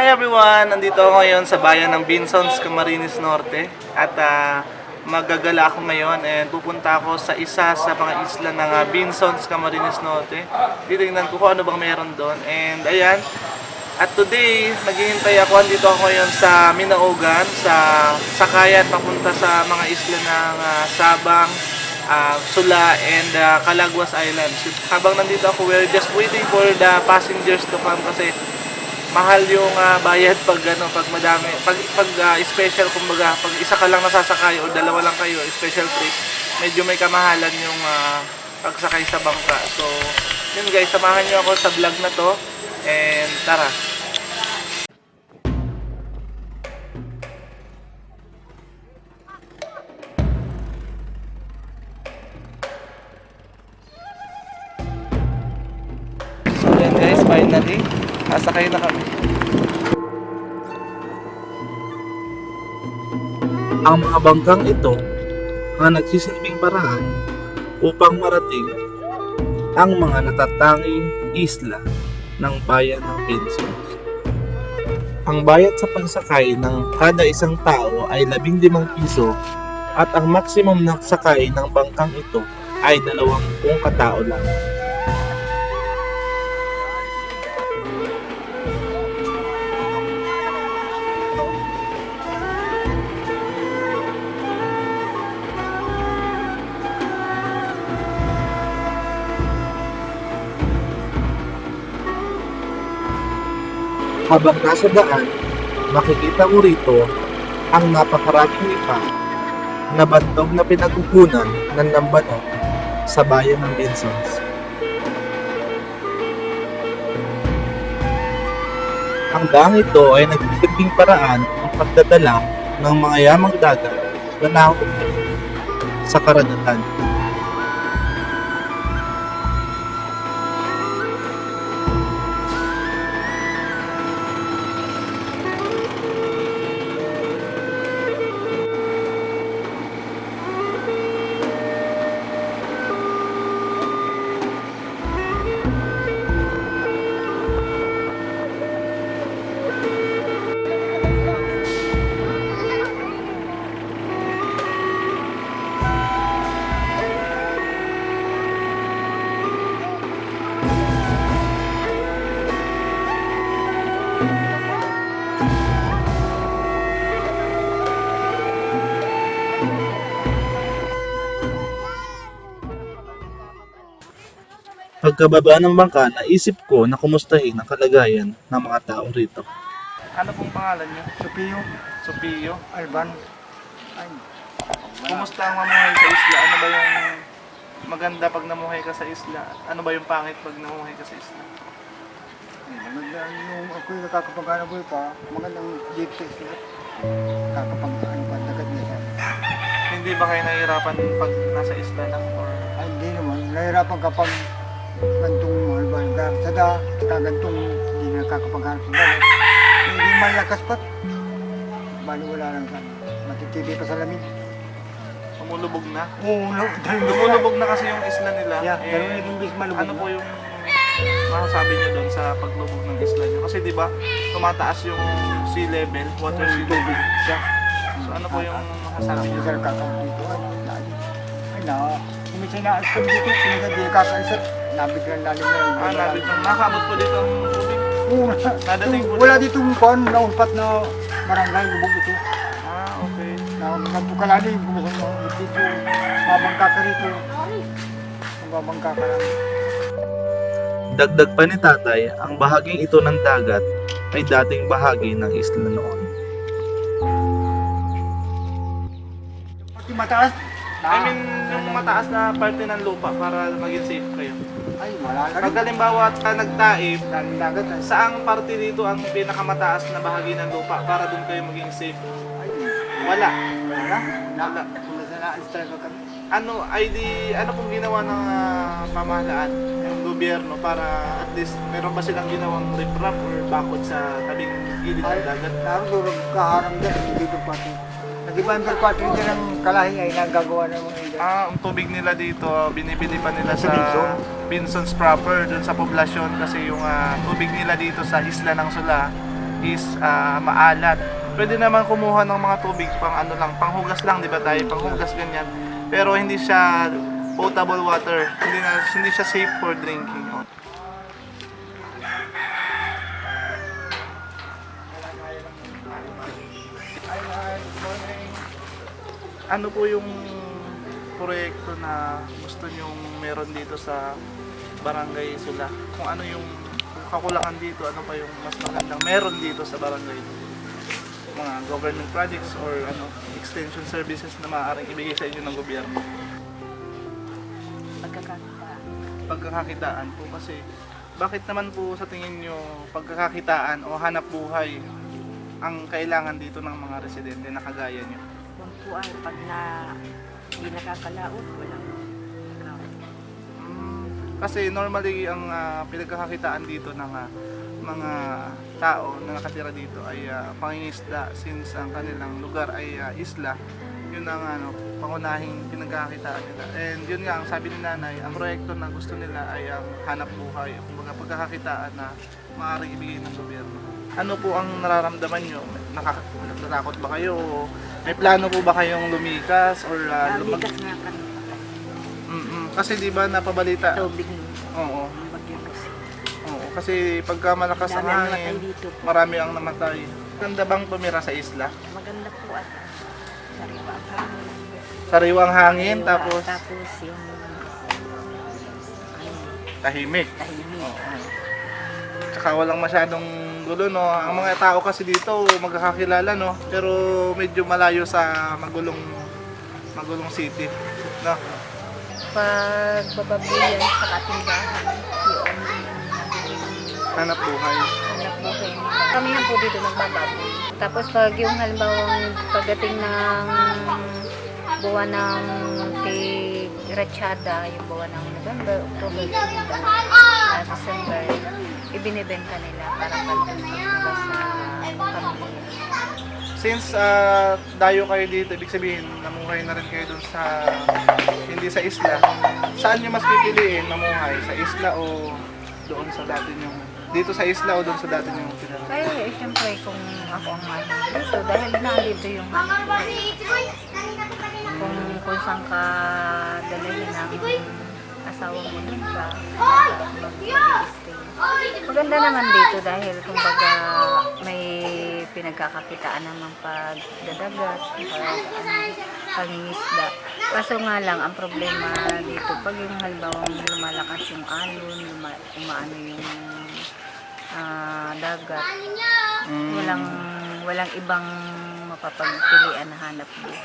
Hi everyone! Nandito ako ngayon sa bayan ng Binsons, Camarines Norte at magagala ako ngayon and pupunta ako sa isa sa mga isla ng Binsons, Camarines Norte. Titingnan ko kung ano bang meron doon and ayan. At today, naghihintay ako, andito ako ngayon sa Minaogan, sa Sakayan papunta sa mga isla ng Sabang, Sula and Calaguas Islands. Habang nandito ako, we're just waiting for the passengers to come kasi mahal yung bayad pag madami, pag special, kumbaga pag isa ka lang nasasakay o dalawa lang kayo, special trip, medyo may kamahalan yung pagsakay sa bangka. So yun guys, samahan niyo ako sa vlog na to and tara. So yan guys, finally sakay na kami. Ang mga bangkang ito ang nagsisilbing paraan upang marating ang mga natatanging isla ng bayan ng Binsons. Ang bayad sa pagsakay ng kada isang tao ay 15 piso at ang maximum na sakay ng bangkang ito ay 20 katao lang. Habang nasa daan, makikita mo rito ang napakaraming ipa na bandog na pinagkukunan ng lambanog sa bayan ng Binsons. Ang daang ito ay nagsisilbing paraan ng pagdadala ng mga yamang dagat na nahuhuli sa karagatan. Pagkababa ng bangka, naisip ko na kumustahin ang kalagayan ng mga tao rito. Ano pong pangalan niyo? Sophio, Sophio. Alban. Ay, Kumusta ang mamuhay sa isla? Ano ba yung maganda pag namuhay ka sa isla? Ano ba yung pangit pag namuhay ka sa isla? maganda yung ako'y nakakapag-ano po pa, magandang jeep sa isla. Nakakapag-ano pa, nagad niya. Hindi ba kayo nahihirapan pag nasa isla lang? Or Ay, hindi naman. Nahirapan kapag gantong Alban. Dahil sa da, saka gantong hindi nakakapag-ano sa dagat. Hindi malakas pa. Bali wala lang sa matitili pa sa lamig. lumulubog na? Oo, Lumulubog na kasi yung isla nila. Yeah, dalawang imbis malubog ano na. po yung masasabi niyo doon sa paglubog ng isla niyo? Kasi di ba tumataas yung sea level, water sea level. Siya. So ano po yung masasabi niyo? Sir, kakawin dito. Ay, na. Kumisay na alas kami dito. Kumisay di kakaisat. Nabiglang lalim na yun. Nabit nung nakabot po dito ang tubig. Oo, Nadating po wala dito. dito pon na umpat na barangay lubog ito. Okay. Na magpukalalim, kumisay mo dito. Mabangka ka rito. Mabangka ka lang. Dagdag pa ni tatay, ang bahaging ito ng dagat ay dating bahagi ng isla noon. Pati mataas. I mean, yung mataas na parte ng lupa para maging safe kayo. Ay, wala na Pag rin. halimbawa ka nagtaib, Daming dagat. Ay, saang parte dito ang pinakamataas na bahagi ng lupa para doon kayo maging safe? Wala. wala. Wala. Kumisay na alas talaga kami. Ano pong ginawa ng pamahalaan, yung gobyerno para at least meron ba silang ginawang riprap or bakod sa tabing gilid ng dagat? Naroon durog kaharang dyan. Dito pati. Nag-ibang pati dyan ang kalahi ay nagagawa ng mga dyan. Ang tubig nila dito, binibili pa nila Sa sa Binson? Binsons proper, dun sa poblasyon kasi yung tubig nila dito sa isla ng Sula is maalat. Pwede naman kumuha ng mga tubig pang ano lang, panghugas lang, di ba tayo? Panghugas ganyan. Pero hindi siya potable water. Hindi siya safe for drinking. Ano po yung proyekto na gusto nyong meron dito sa Barangay Sula? Kung ano yung kakulangan dito, ano pa yung mas magandang meron dito sa barangay? Mga government projects or ano, extension services na maaaring ibigay sa inyo ng gobyerno? Pagkakakitaan. Pagkakakitaan po kasi bakit naman po sa tingin nyo pagkakakitaan o hanap buhay ang kailangan dito ng mga residente na kagaya nyo? Kung po ay pag hindi nakakalaot, walang nakakalaot. Kasi normally ang pinagkakakitaan dito ng mga tao na nakatira dito ay pangingisda, since ang kanilang lugar ay isla. Yun ang pangunahing pinagkakakitaan nila. And yun nga, ang sabi ni nanay, ang proyekto na gusto nila ay ang hanap buhay, kumbaga pagkakakitaan na maaaring ibigay ng gobyerno. Ano po ang nararamdaman nyo? Natatakot ba kayo? O may plano po ba kayong lumikas? Or Likas nga kami. Kasi di ba napabalita? Tubig nun. Oo. Ang bagyo kasi. Oo, kasi pagka malakas ang Dami ang namatay hangin, dito. marami ang namatay. Ganda bang tumira sa isla? Maganda po at sariwa ang hangin. Sariwang hangin, Sariwa, tapos tapos yung tahimik. tahimik. Oo. Tsaka walang masyadong gulo, no? Ang mga tao kasi dito magkakakilala, no? Pero medyo malayo sa magulong city, no? Pag bababuyan sa katindahan, yun. Hanap buhay. Hanap buhay nila. Kami na po dito nagbababoy. Tapos pag yung halimbawa pagdating ng buwan ng Ratsyada, yung buwan ng November, October, December, ibinibenta nila para pagdating nila sa pamilya. Since dayo kayo dito, ibig sabihin namuhay na rin kayo dun sa hindi sa isla. Saan nyo mas pipiliin mamuhay? Sa isla o doon sa dati nyo? Dito sa isla o doon sa dati nyo tinira? Kaya siyempre kung ako ang mahal dito, dahil nandito yung kung saan ka dalhin ng asawa mo dun ka, mag-stay. Maganda naman dito dahil kumbaga may pinagkakakitaan naman pagdadagat, pangingisda. Kaso nga lang, ang problema dito, pag yung halimbawa lumalakas yung alon, umaano yung dagat, walang ibang mapapagpilian na hanap buhay.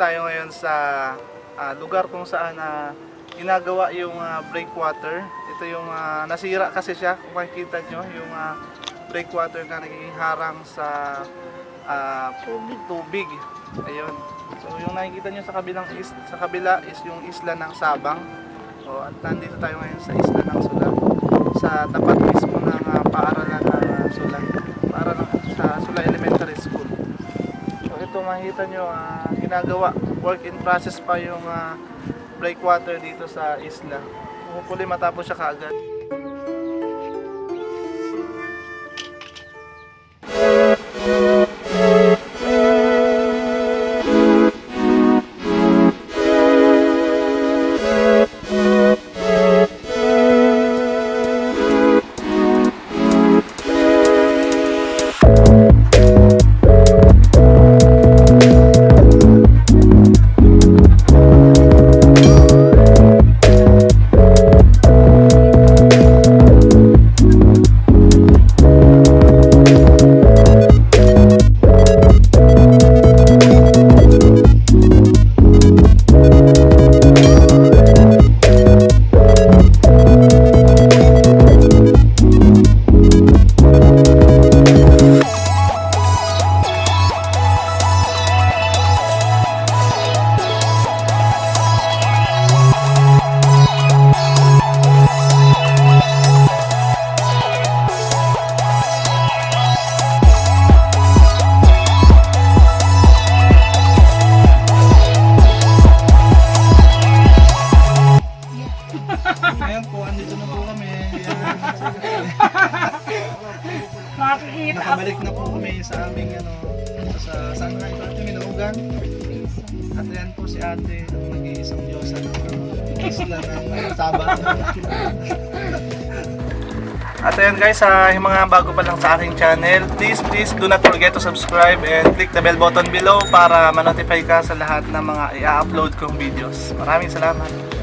Tayo ngayon sa lugar kung saan ginagawa yung breakwater. Ito yung nasira kasi siya, kung makikita nyo, yung breakwater na naging harang sa tubig. Ayun. So yung nakikita nyo sa kabila is yung isla ng Sabang. So, at nandito tayo ngayon sa isla ng Sula, sa tapat mismo ng paaralan ng Sula, paaralan sa Sula Elementary School. Ito makikita nyo, ginagawa, work in process pa yung breakwater dito sa isla. Hopefully matapos siya kaagad. Ayan po, andito na po kami. Ayan. Makikita. Nakabalik na po kami sa aming sa saan nga ito ate, Minugan. At ayan po si ate, ang mag-iisang Diyosa ng isla ng Saba. At ayan guys, yung mga bago pa lang sa aking channel, please do not forget to subscribe and click the bell button below para ma-notify ka sa lahat ng mga i-upload kong videos. Maraming salamat!